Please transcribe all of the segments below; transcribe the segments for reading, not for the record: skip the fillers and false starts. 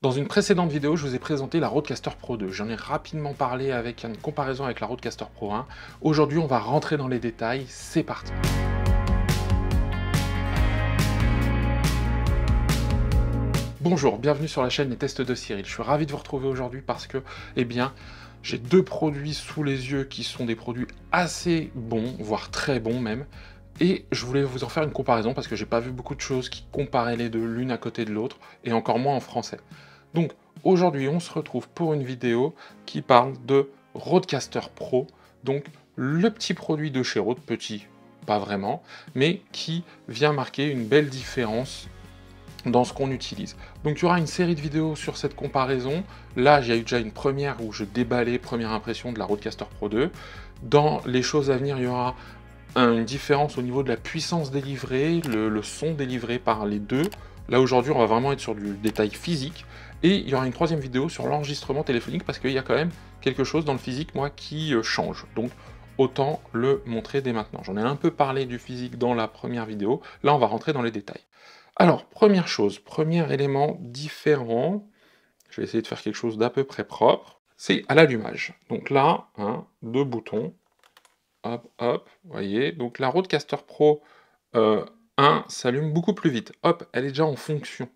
Dans une précédente vidéo, je vous ai présenté la Rodecaster Pro 2. J'en ai rapidement parlé avec une comparaison avec la Rodecaster Pro 1. Aujourd'hui, on va rentrer dans les détails. C'est parti. Bonjour, bienvenue sur la chaîne Les Tests de Cyril. Je suis ravi de vous retrouver aujourd'hui parce que, j'ai deux produits sous les yeux qui sont des produits assez bons, voire très bons même. Et je voulais vous en faire une comparaison parce que j'ai pas vu beaucoup de choses qui comparaient les deux l'une à côté de l'autre, et encore moins en français. Donc aujourd'hui, on se retrouve pour une vidéo qui parle de Rodecaster Pro, donc le petit produit de chez Rode, petit, pas vraiment, mais qui vient marquer une belle différence dans ce qu'on utilise. Donc il y aura une série de vidéos sur cette comparaison. Là, j'ai eu déjà une première où je déballais première impression de la Rodecaster Pro 2. Dans les choses à venir, il y aura une différence au niveau de la puissance délivrée, le son délivré par les deux. Là aujourd'hui, on va vraiment être sur du détail physique. Et il y aura une troisième vidéo sur l'enregistrement téléphonique parce qu'il y a quand même quelque chose dans le physique, moi, qui change. Donc autant le montrer dès maintenant. J'en ai un peu parlé du physique dans la première vidéo. Là, on va rentrer dans les détails. Alors, première chose, premier élément différent, je vais essayer de faire quelque chose d'à peu près propre, c'est à l'allumage. Donc là, deux boutons, hop, hop, vous voyez. Donc la Rodecaster Pro 1 s'allume beaucoup plus vite. Hop, elle est déjà en fonction.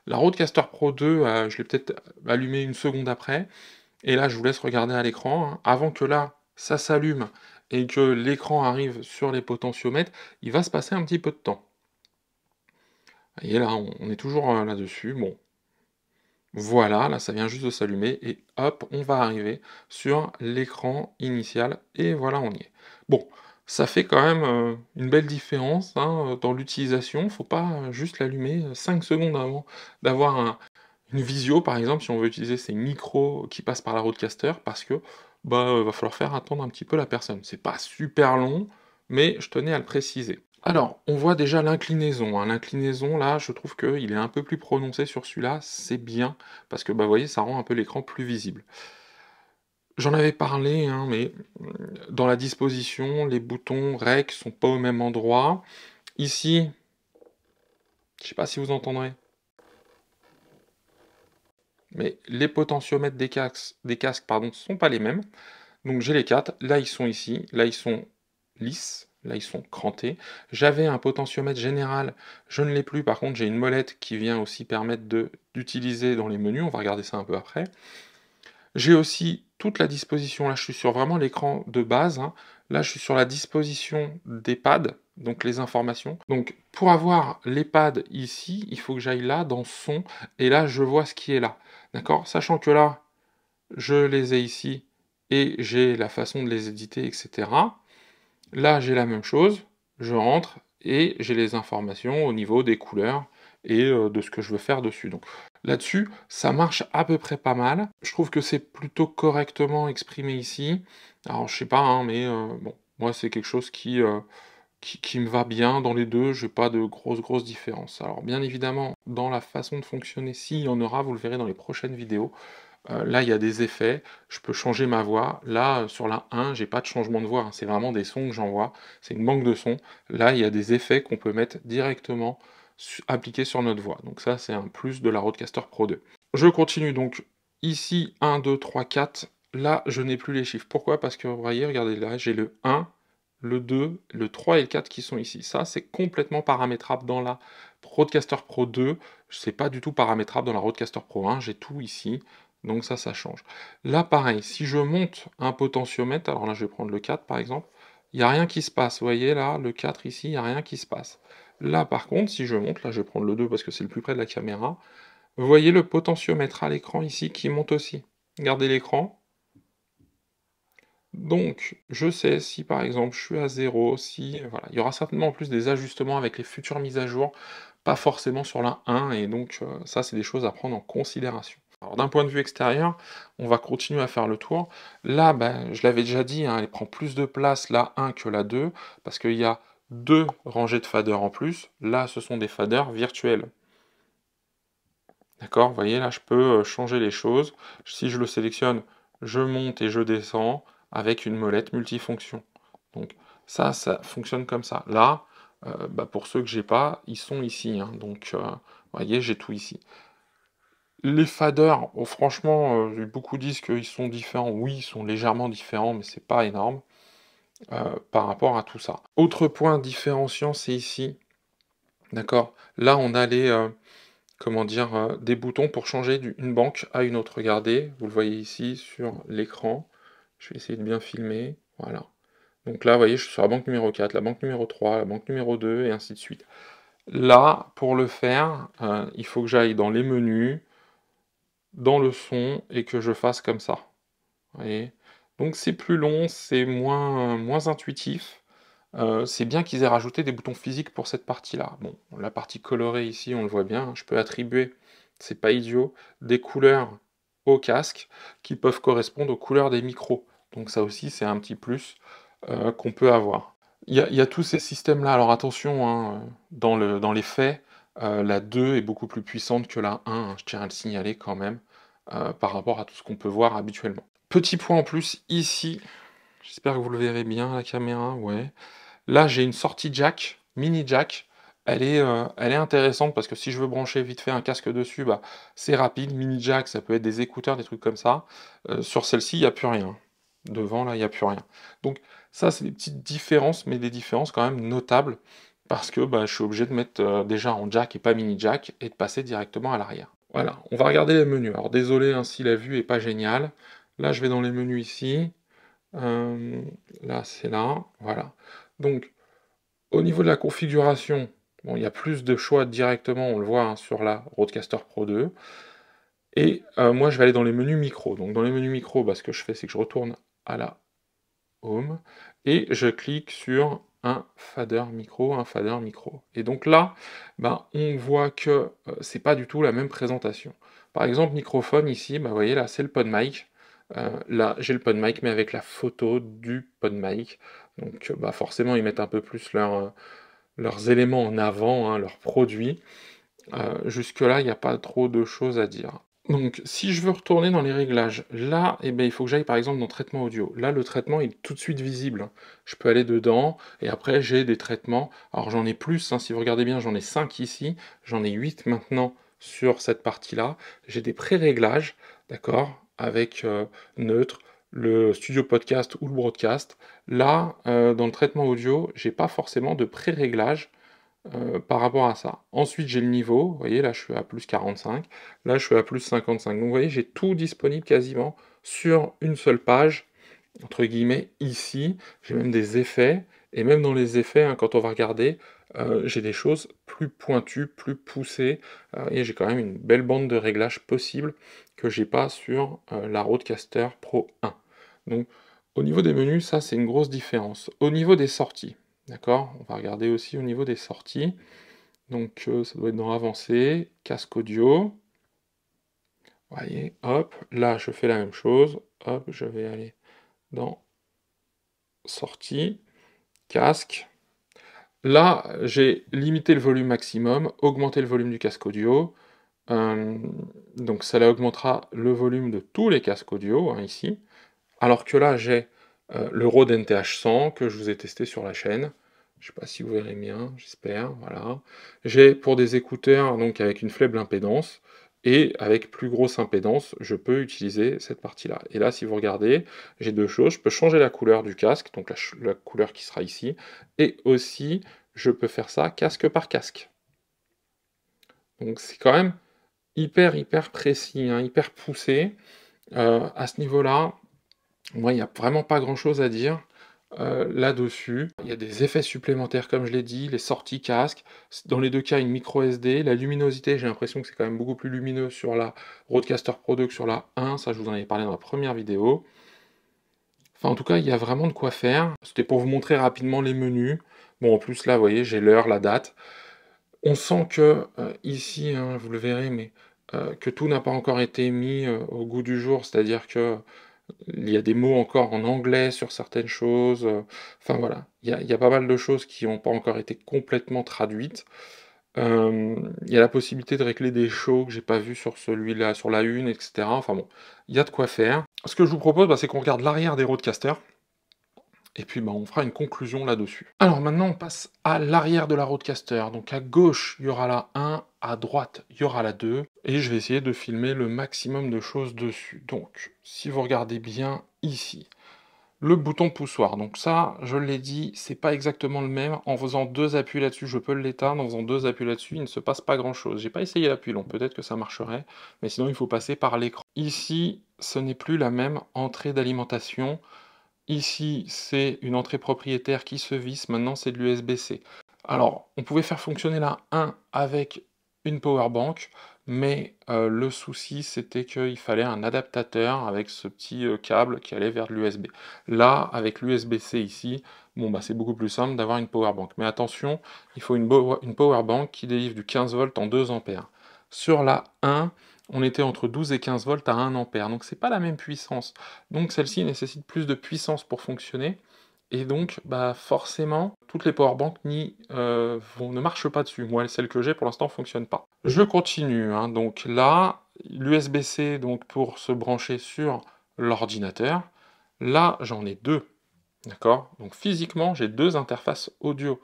La Rodecaster Pro 2, je l'ai peut-être allumée une seconde après, et là, je vous laisse regarder à l'écran. Avant que là, ça s'allume et que l'écran arrive sur les potentiomètres, il va se passer un petit peu de temps. Vous voyez là, on est toujours là-dessus. Bon, voilà, là ça vient juste de s'allumer et hop, on va arriver sur l'écran initial et voilà, on y est. Bon, ça fait quand même une belle différence dans l'utilisation. Faut pas juste l'allumer 5 secondes avant d'avoir une visio, par exemple, si on veut utiliser ces micros qui passent par la Rodecaster, parce que va falloir faire attendre un petit peu la personne. C'est pas super long, mais je tenais à le préciser. Alors, on voit déjà l'inclinaison, L'inclinaison, là, je trouve qu'il est un peu plus prononcé sur celui-là, c'est bien, parce que, vous voyez, ça rend un peu l'écran plus visible. J'en avais parlé, mais dans la disposition, les boutons REC sont pas au même endroit. Ici, je sais pas si vous entendrez, mais les potentiomètres des casques, pardon, sont pas les mêmes. Donc j'ai les quatre, là ils sont ici, là ils sont lisses, là ils sont crantés. J'avais un potentiomètre général, je ne l'ai plus, par contre j'ai une molette qui vient aussi permettre d'utiliser dans les menus, on va regarder ça un peu après. J'ai aussi toute la disposition, là je suis sur vraiment l'écran de base, Là je suis sur la disposition des pads, donc les informations. Donc pour avoir les pads ici, il faut que j'aille là dans son, et là je vois ce qui est là, d'accord? Sachant que là, je les ai ici, et j'ai la façon de les éditer, etc. Là, j'ai la même chose, je rentre, et j'ai les informations au niveau des couleurs, et de ce que je veux faire dessus. Donc là-dessus, ça marche à peu près pas mal. Je trouve que c'est plutôt correctement exprimé ici. Alors je sais pas, mais bon, moi c'est quelque chose qui me va bien dans les deux, j'ai pas de grosses différences. Alors bien évidemment, dans la façon de fonctionner, s'il y en aura, vous le verrez dans les prochaines vidéos. Là, il y a des effets, je peux changer ma voix. Là, sur la 1, j'ai pas de changement de voix, c'est vraiment des sons que j'envoie, c'est une banque de sons. Là, il y a des effets qu'on peut mettre directement appliqués sur notre voix. Donc ça, c'est un plus de la Rodecaster Pro 2. Je continue donc ici, 1, 2, 3, 4. Là, je n'ai plus les chiffres. Pourquoi? Parce que, vous voyez, regardez là, j'ai le 1, le 2, le 3 et le 4 qui sont ici. Ça, c'est complètement paramétrable dans la Rodecaster Pro 2. C'est pas du tout paramétrable dans la Rodecaster Pro 1. J'ai tout ici. Donc ça change. Là, pareil, si je monte un potentiomètre, alors là, je vais prendre le 4 par exemple, il n'y a rien qui se passe. Vous voyez là, le 4 ici, il n'y a rien qui se passe. Là, par contre, si je monte, là, je vais prendre le 2 parce que c'est le plus près de la caméra, vous voyez le potentiomètre à l'écran ici qui monte aussi. Regardez l'écran. Donc, je sais si par exemple je suis à 0, si voilà, il y aura certainement en plus des ajustements avec les futures mises à jour, pas forcément sur la 1, et donc ça c'est des choses à prendre en considération. Alors d'un point de vue extérieur, on va continuer à faire le tour. Là, je l'avais déjà dit, elle prend plus de place la 1 que la 2, parce qu'il y a deux rangées de faders en plus. Là, ce sont des faders virtuels. D'accord, vous voyez, là je peux changer les choses. Si je le sélectionne, je monte et je descends avec une molette multifonction. Donc ça fonctionne comme ça. Là, pour ceux que j'ai pas, ils sont ici. Donc vous voyez, j'ai tout ici. Les faders, bon, franchement, beaucoup disent qu'ils sont différents. Oui, ils sont légèrement différents, mais c'est pas énorme par rapport à tout ça. Autre point différenciant, c'est ici, d'accord? Là, on a les, comment dire, des boutons pour changer d'une banque à une autre. Regardez, vous le voyez ici sur l'écran. Je vais essayer de bien filmer. Voilà. Donc là, vous voyez, je suis sur la banque numéro 4, la banque numéro 3, la banque numéro 2, et ainsi de suite. Là, pour le faire, il faut que j'aille dans les menus, dans le son, et que je fasse comme ça. Vous voyez? Donc c'est plus long, c'est moins intuitif. C'est bien qu'ils aient rajouté des boutons physiques pour cette partie-là. Bon, la partie colorée ici, on le voit bien, je peux attribuer, c'est pas idiot, des couleurs au casque qui peuvent correspondre aux couleurs des micros. Donc ça aussi, c'est un petit plus qu'on peut avoir. Il y a tous ces systèmes-là, alors attention, hein, dans les faits, la 2 est beaucoup plus puissante que la 1, hein, je tiens à le signaler quand même, par rapport à tout ce qu'on peut voir habituellement. Petit point en plus, ici, j'espère que vous le verrez bien à la caméra, ouais. Là, j'ai une sortie jack, mini jack. Elle est intéressante parce que si je veux brancher vite fait un casque dessus, bah, c'est rapide. Mini jack, ça peut être des écouteurs, des trucs comme ça. Sur celle-ci, il n'y a plus rien. Devant, là, il n'y a plus rien. Donc ça, c'est des petites différences, mais des différences quand même notables parce que bah, je suis obligé de mettre déjà en jack et pas mini jack et de passer directement à l'arrière. Voilà, on va regarder les menus. Alors désolé hein, si la vue est pas géniale. Là, je vais dans les menus ici. Euh, Là, c'est là. Voilà. Donc, au niveau de la configuration, bon, il y a plus de choix directement, on le voit hein, sur la Rodecaster Pro 2. Et moi, je vais aller dans les menus micro. Donc, dans les menus micro, bah, ce que je fais, c'est que je retourne à la Home et je clique sur un fader micro, un fader micro. Et donc là, bah, on voit que c'est pas du tout la même présentation. Par exemple, microphone ici, bah, vous voyez là, c'est le PodMic. Là, j'ai le PodMic, mais avec la photo du PodMic. Donc, bah, forcément, ils mettent un peu plus leurs éléments en avant, hein, leurs produits. Jusque-là, il n'y a pas trop de choses à dire. Donc, si je veux retourner dans les réglages, là, eh ben, il faut que j'aille par exemple dans traitement audio. Là, le traitement il est tout de suite visible, hein. Je peux aller dedans, et après, j'ai des traitements. Alors, j'en ai plus, hein, si vous regardez bien, j'en ai 5 ici, j'en ai 8 maintenant sur cette partie-là. J'ai des pré-réglages, d'accord, avec neutre, le studio podcast ou le broadcast. Là, dans le traitement audio, j'ai pas forcément de pré-réglage par rapport à ça. Ensuite, j'ai le niveau, vous voyez, là je suis à plus 45, là je suis à plus 55. Donc vous voyez, j'ai tout disponible quasiment sur une seule page, entre guillemets, ici. J'ai même des effets, et même dans les effets, hein, quand on va regarder, j'ai des choses plus pointues, plus poussées, et j'ai quand même une belle bande de réglages possible que j'ai pas sur la Rodecaster Pro 1. Donc au niveau des menus, ça c'est une grosse différence. Au niveau des sorties, d'accord? On va regarder aussi au niveau des sorties. Donc ça doit être dans avancé, casque audio. Vous voyez, hop, là je fais la même chose. Hop, je vais aller dans sortie, casque. Là, j'ai limité le volume maximum, augmenté le volume du casque audio. Euh, donc ça augmentera le volume de tous les casques audio, hein, ici. Alors que là, j'ai le Rode NTH 100 que je vous ai testé sur la chaîne. Je ne sais pas si vous verrez bien, j'espère. Voilà. J'ai pour des écouteurs donc avec une faible impédance et avec plus grosse impédance, je peux utiliser cette partie-là. Et là, si vous regardez, j'ai deux choses. Je peux changer la couleur du casque, donc la couleur qui sera ici, et aussi je peux faire ça casque par casque. Donc c'est quand même hyper précis, hein, hyper poussé. À ce niveau-là, moi, il n'y a vraiment pas grand-chose à dire là-dessus. Il y a des effets supplémentaires, comme je l'ai dit, les sorties casque. Dans les deux cas, une micro SD. La luminosité, j'ai l'impression que c'est quand même beaucoup plus lumineux sur la Rodecaster Pro 2 que sur la 1. Ça, je vous en avais parlé dans la première vidéo. Enfin, en tout cas, il y a vraiment de quoi faire. C'était pour vous montrer rapidement les menus. Bon, en plus, là, vous voyez, j'ai l'heure, la date. On sent que, ici, hein, vous le verrez, mais que tout n'a pas encore été mis au goût du jour. C'est-à-dire que il y a des mots encore en anglais sur certaines choses. Enfin voilà, il y a pas mal de choses qui n'ont pas encore été complètement traduites. Il y a la possibilité de régler des shows que j'ai pas vu sur celui-là, sur la une, etc. Enfin bon, il y a de quoi faire. Ce que je vous propose, bah, c'est qu'on regarde l'arrière des roadcasters. et puis bah, on fera une conclusion là-dessus. Alors maintenant, on passe à l'arrière de la Rodecaster. Donc à gauche, il y aura la 1, à droite, il y aura la 2, et je vais essayer de filmer le maximum de choses dessus. Donc, si vous regardez bien ici, le bouton poussoir, donc ça, je l'ai dit, c'est pas exactement le même. En faisant 2 appuis là-dessus, je peux l'éteindre. En faisant 2 appuis là-dessus, il ne se passe pas grand-chose. J'ai pas essayé l'appui long, peut-être que ça marcherait, mais sinon il faut passer par l'écran. Ici, ce n'est plus la même entrée d'alimentation. Ici, c'est une entrée propriétaire qui se visse, maintenant c'est de l'USB-C. Alors, on pouvait faire fonctionner la 1 avec une power bank, mais le souci c'était qu'il fallait un adaptateur avec ce petit câble qui allait vers de l'USB. Là, avec l'USB-C ici, bon bah c'est beaucoup plus simple d'avoir une power bank. Mais attention, il faut une power bank qui délivre du 15 volts en 2 ampères. Sur la 1, on était entre 12 et 15 volts à 1 ampère, donc c'est pas la même puissance. Donc celle-ci nécessite plus de puissance pour fonctionner, et donc bah forcément, toutes les powerbanks ne marchent pas dessus. Moi, celle que j'ai pour l'instant fonctionne pas. Je continue, hein. Donc là, l'USB-C donc pour se brancher sur l'ordinateur. Là, j'en ai 2. D'accord? Donc physiquement, j'ai 2 interfaces audio.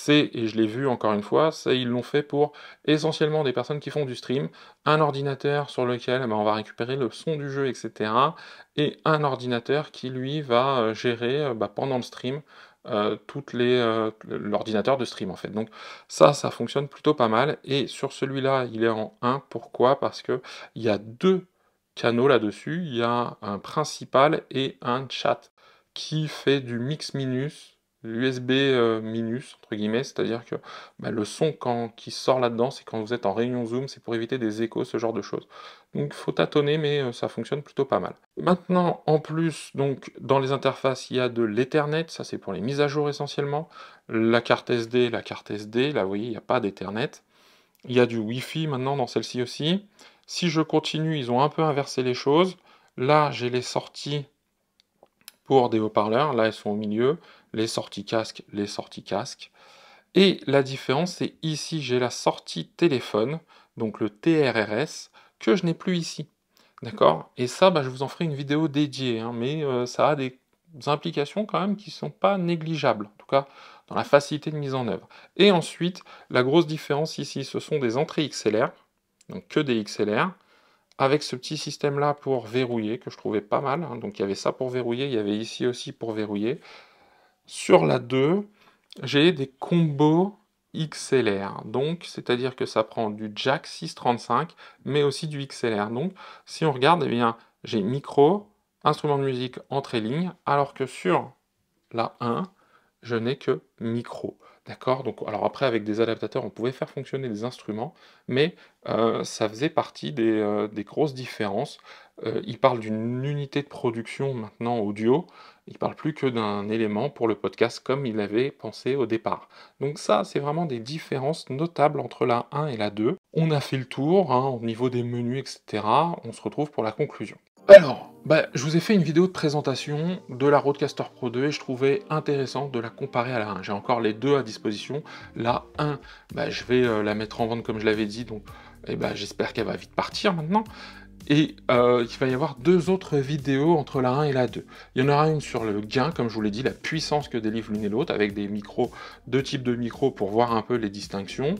Et je l'ai vu encore une fois, ça ils l'ont fait pour essentiellement des personnes qui font du stream, un ordinateur sur lequel on va récupérer le son du jeu, etc. Et un ordinateur qui lui va gérer pendant le stream l'ordinateur de stream en fait. Donc ça fonctionne plutôt pas mal. Et sur celui-là, il est en 1. Pourquoi? Parce que il y a 2 canaux là-dessus, il y a un principal et un chat qui fait du mix minus, l'USB minus, entre guillemets, c'est-à-dire que le son qui sort là-dedans, c'est quand vous êtes en réunion Zoom, c'est pour éviter des échos, ce genre de choses. Donc il faut tâtonner, mais ça fonctionne plutôt pas mal. Maintenant, en plus, donc dans les interfaces, il y a de l'Ethernet, ça c'est pour les mises à jour essentiellement, la carte SD, là vous voyez, il n'y a pas d'Ethernet. Il y a du Wi-Fi maintenant dans celle-ci aussi. Si je continue, ils ont un peu inversé les choses. Là, j'ai les sorties pour des haut-parleurs, là elles sont au milieu, les sorties casque, les sorties casque. Et la différence, c'est ici j'ai la sortie téléphone, donc le TRRS, que je n'ai plus ici. D'accord? Et ça, je vous en ferai une vidéo dédiée, hein, mais ça a des implications quand même qui ne sont pas négligeables, en tout cas dans la facilité de mise en œuvre. Et ensuite, la grosse différence ici, ce sont des entrées XLR, donc que des XLR, avec ce petit système-là pour verrouiller, que je trouvais pas mal, hein. Donc il y avait ça pour verrouiller, il y avait ici aussi pour verrouiller. Sur la 2, j'ai des combos XLR, donc c'est-à-dire que ça prend du jack 635, mais aussi du XLR. Donc si on regarde, eh bien, j'ai micro, instrument de musique, entrée ligne, alors que sur la 1, je n'ai que micro. D'accord? Donc, alors après, avec des adaptateurs, on pouvait faire fonctionner des instruments, mais ça faisait partie des grosses différences. Il parle d'une unité de production maintenant audio, il parle plus que d'un élément pour le podcast comme il avait pensé au départ. Donc ça, c'est vraiment des différences notables entre la 1 et la 2. On a fait le tour, hein, au niveau des menus, etc. On se retrouve pour la conclusion. Alors, je vous ai fait une vidéo de présentation de la Rodecaster Pro 2 et je trouvais intéressant de la comparer à la 1. J'ai encore les deux à disposition. La 1, je vais la mettre en vente comme je l'avais dit, donc j'espère qu'elle va vite partir maintenant. Et il va y avoir 2 autres vidéos entre la 1 et la 2. Il y en aura une sur le gain, comme je vous l'ai dit, la puissance que délivre l'une et l'autre, avec des micros, 2 types de micros pour voir un peu les distinctions.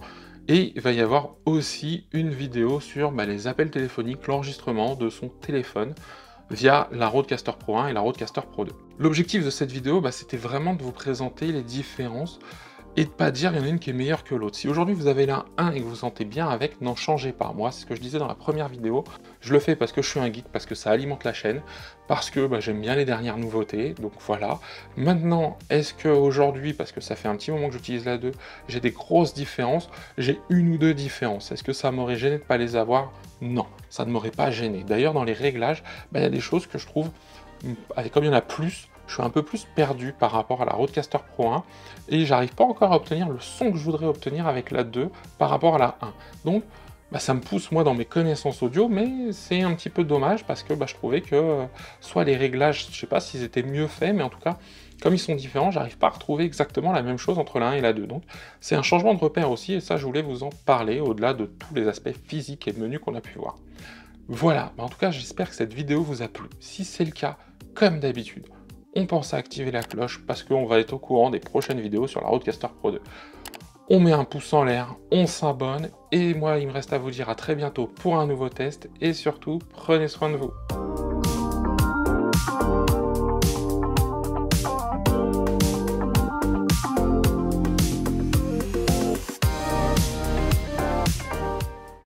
Et il va y avoir aussi une vidéo sur les appels téléphoniques, l'enregistrement de son téléphone via la Rodecaster Pro 1 et la Rodecaster Pro 2. L'objectif de cette vidéo, c'était vraiment de vous présenter les différences et de pas dire il y en a une qui est meilleure que l'autre. Si aujourd'hui vous avez la 1 et que vous vous sentez bien avec, n'en changez pas. Moi, c'est ce que je disais dans la première vidéo, je le fais parce que je suis un geek, parce que ça alimente la chaîne, parce que j'aime bien les dernières nouveautés, donc voilà. Maintenant, est-ce que aujourd'hui, parce que ça fait un petit moment que j'utilise la 2, j'ai des grosses différences? J'ai 1 ou 2 différences. Est-ce que ça m'aurait gêné de ne pas les avoir? Non, ça ne m'aurait pas gêné. D'ailleurs, dans les réglages, il y a des choses que je trouve, comme il y en a plus, je suis un peu plus perdu par rapport à la Rodecaster Pro 1 et j'arrive pas encore à obtenir le son que je voudrais obtenir avec la 2 par rapport à la 1. Donc ça me pousse moi dans mes connaissances audio, mais c'est un petit peu dommage parce que je trouvais que soit les réglages, je sais pas s'ils étaient mieux faits, mais en tout cas, comme ils sont différents, j'arrive pas à retrouver exactement la même chose entre la 1 et la 2. Donc c'est un changement de repère aussi, et ça je voulais vous en parler au-delà de tous les aspects physiques et menus qu'on a pu voir. Voilà, en tout cas j'espère que cette vidéo vous a plu. Si c'est le cas, comme d'habitude, on pense à activer la cloche parce qu'on va être au courant des prochaines vidéos sur la Rodecaster Pro 2. On met un pouce en l'air, on s'abonne, et moi il me reste à vous dire à très bientôt pour un nouveau test, et surtout, prenez soin de vous.